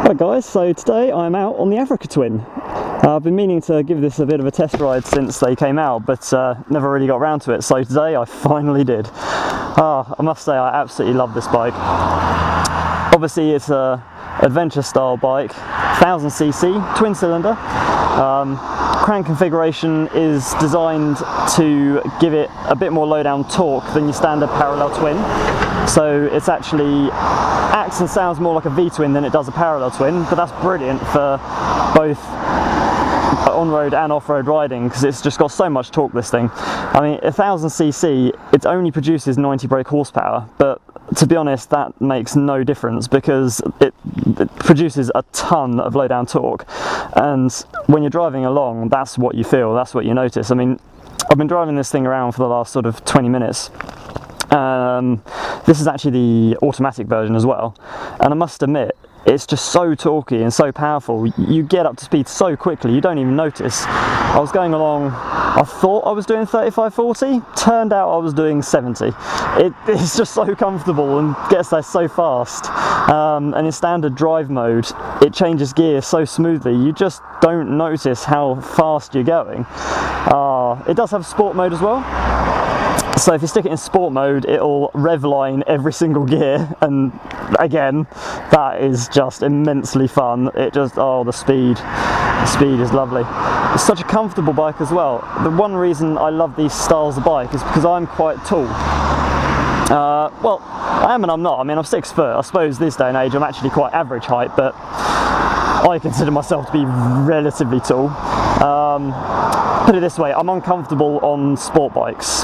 Right guys, so today I'm out on the Africa Twin. I've been meaning to give this a bit of a test ride since they came out, but never really got around to it, so today I finally did. I must say I absolutely love this bike. Obviously it's a adventure style bike, 1000cc, twin cylinder. Crank configuration is designed to give it a bit more low down torque than your standard parallel twin. So it's actually acts and sounds more like a V-twin than it does a parallel twin, but that's brilliant for both on-road and off-road riding because it's just got so much torque, this thing. I mean, 1000cc, it only produces 90 brake horsepower, but to be honest, that makes no difference because it produces a ton of low down torque, and when you're driving along, that's what you feel, that's what you notice. I mean, I've been driving this thing around for the last sort of 20 minutes. This is actually the automatic version as well, and I must admit, it's just so torquey and so powerful. You get up to speed so quickly, you don't even notice. I was going along, I thought I was doing 35-40, turned out I was doing 70. It's just so comfortable and gets there so fast. And in standard drive mode, it changes gear so smoothly, you just don't notice how fast you're going. It does have sport mode as well. So if you stick it in sport mode, it'll rev line every single gear, and again, that is just immensely fun. It just, the speed is lovely. It's such a comfortable bike as well. The one reason I love these styles of bike is because I'm quite tall. Well, I am and I'm not. I mean, I'm 6 foot. I suppose this day and age I'm actually quite average height, but I consider myself to be relatively tall. Put it this way, I'm uncomfortable on sport bikes,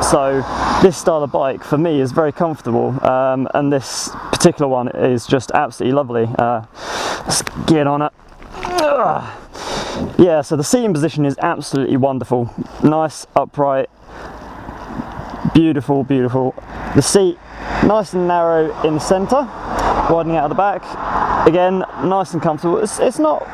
so this style of bike for me is very comfortable, and this particular one is just absolutely lovely. Let's get on it. Yeah, so the seating position is absolutely wonderful, nice, upright, beautiful, beautiful. The seat nice and narrow in the centre, widening out of the back. Again, nice and comfortable. It's not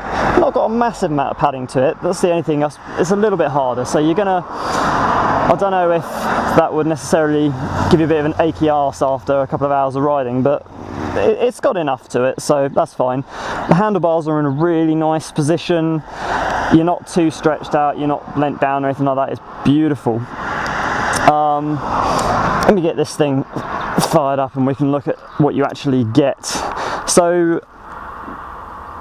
got a massive amount of padding to it. That's the only thing. It's a little bit harder. So you're gonna, I don't know if that would necessarily give you a bit of an achy arse after a couple of hours of riding, but it's got enough to it, so that's fine. The handlebars are in a really nice position. You're not too stretched out. You're not bent down or anything like that. It's beautiful. Let me get this thing fired up and we can look at what you actually get. So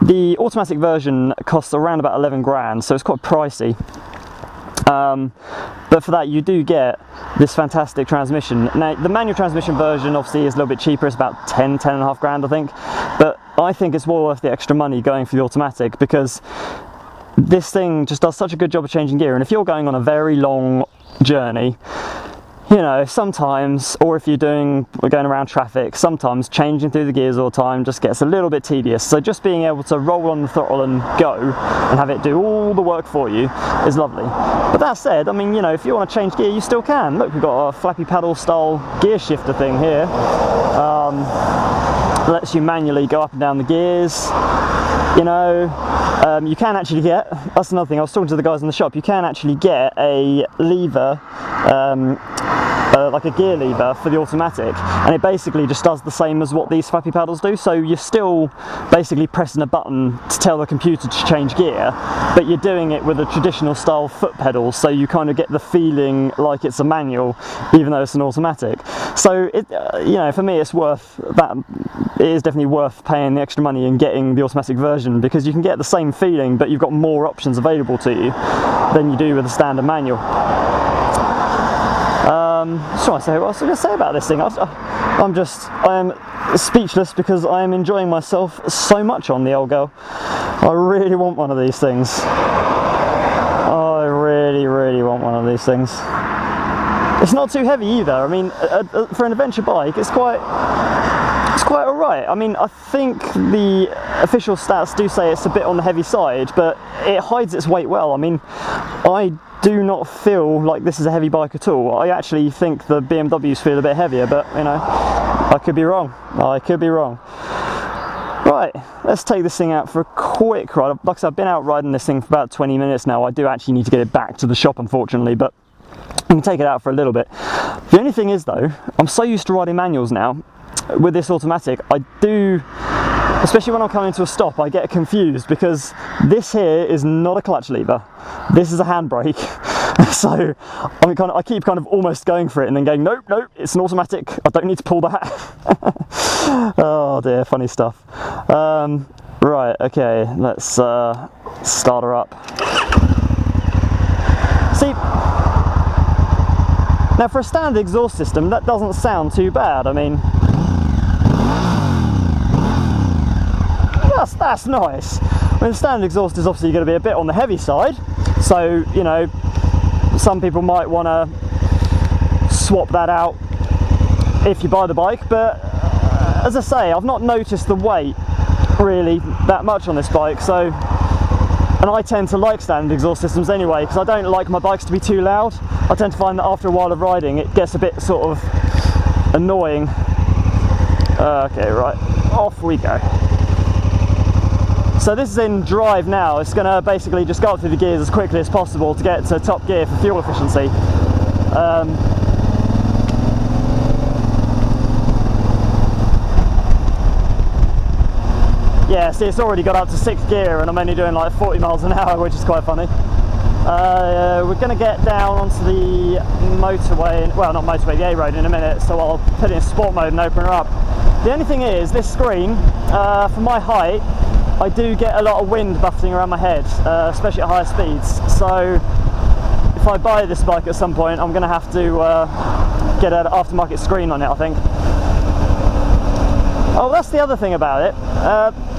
the automatic version costs around about 11 grand, so it's quite pricey. But for that you do get this fantastic transmission. Now the manual transmission version obviously is a little bit cheaper, it's about 10 and a half grand I think, but I think it's well worth the extra money going for the automatic because this thing just does such a good job of changing gear, and if you're going on a very long journey, you know, sometimes, or if you're going around traffic, sometimes changing through the gears all the time just gets a little bit tedious. So just being able to roll on the throttle and go and have it do all the work for you is lovely. But that said, I mean, you know, if you want to change gear, you still can. Look, we've got a flappy paddle style gear shifter thing here. Lets you manually go up and down the gears. You know, you can actually get, that's another thing, I was talking to the guys in the shop, you can actually get a lever, like a gear lever for the automatic, and it basically just does the same as what these flappy paddles do. So you're still basically pressing a button to tell the computer to change gear, but you're doing it with a traditional style foot pedal, so you kind of get the feeling like it's a manual even though it's an automatic. So it, you know, for me it's worth that. It is definitely worth paying the extra money and getting the automatic version because you can get the same feeling, but you've got more options available to you than you do with the standard manual. Just trying to say what else I was going to say about this thing. I am speechless because I am enjoying myself so much on the old girl. I really want one of these things. I really, really want one of these things. It's not too heavy either. I mean, for an adventure bike, it's quite alright. I mean, I think the official stats do say it's a bit on the heavy side, but it hides its weight well. I mean, I do not feel like this is a heavy bike at all. I actually think the BMWs feel a bit heavier, but you know, I could be wrong. I could be wrong. Right, let's take this thing out for a quick ride. Like I said, I've been out riding this thing for about 20 minutes now. I do actually need to get it back to the shop, unfortunately, but I can take it out for a little bit. The only thing is though, I'm so used to riding manuals now. With this automatic, I do especially when I'm coming to a stop, I get confused because this here is not a clutch lever. This is a handbrake. So I keep kind of almost going for it and then going, nope, it's an automatic. I don't need to pull that. Oh dear, funny stuff. Right, okay, let's start her up. See, now for a standard exhaust system, that doesn't sound too bad. I mean, that's nice. I mean, the standard exhaust is obviously going to be a bit on the heavy side, so, you know, some people might want to swap that out if you buy the bike, but as I say, I've not noticed the weight really that much on this bike, so, and I tend to like standard exhaust systems anyway because I don't like my bikes to be too loud. I tend to find that after a while of riding it gets a bit sort of annoying. Okay, right, off we go. So this is in drive now. It's going to basically just go up through the gears as quickly as possible to get to top gear for fuel efficiency. Yeah, see, it's already got up to 6th gear and I'm only doing like 40 miles an hour, which is quite funny. We're going to get down onto the motorway, well, not motorway, the A road in a minute, so I'll put it in sport mode and open her up. The only thing is, this screen, for my height, I do get a lot of wind buffeting around my head, especially at higher speeds. So if I buy this bike at some point, I'm going to have to get an aftermarket screen on it, I think. Oh, that's the other thing about it.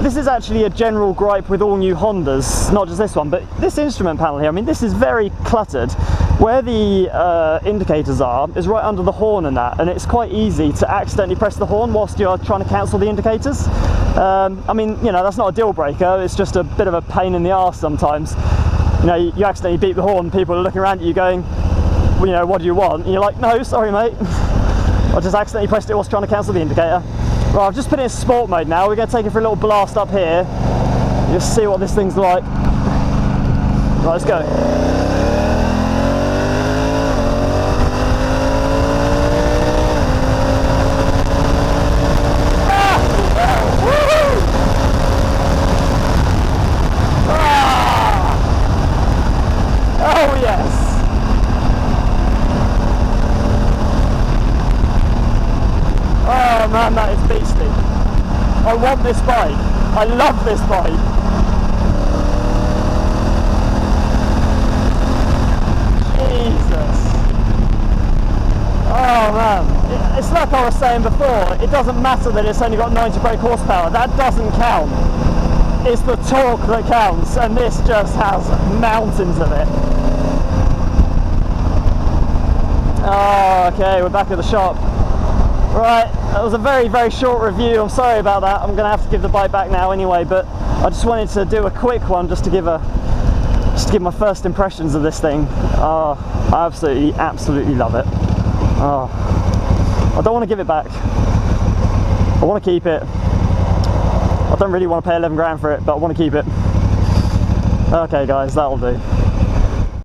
This is actually a general gripe with all new Hondas, not just this one, but this instrument panel here. I mean, this is very cluttered. Where the indicators are is right under the horn and that, and it's quite easy to accidentally press the horn whilst you're trying to cancel the indicators. I mean, you know, that's not a deal breaker, it's just a bit of a pain in the arse sometimes. You know, you accidentally beep the horn, people are looking around at you going, well, you know, what do you want? And you're like, no, sorry mate. I just accidentally pressed it whilst trying to cancel the indicator. Right, I've just put it in sport mode now. We're going to take it for a little blast up here. Just see what this thing's like. Right, let's go. Oh yes! Oh man, that is beastly. I want this bike. I love this bike. Jesus. Oh man. It's like I was saying before, it doesn't matter that it's only got 90 brake horsepower. That doesn't count. It's the torque that counts, and this just has mountains of it. Oh, okay, we're back at the shop. Right, that was a very, very short review. I'm sorry about that. I'm going to have to give the bike back now anyway, but I just wanted to do a quick one just to give my first impressions of this thing. Oh, I absolutely love it. Oh, I don't want to give it back. I want to keep it. I don't really want to pay 11 grand for it, but I want to keep it. Okay guys, that'll do.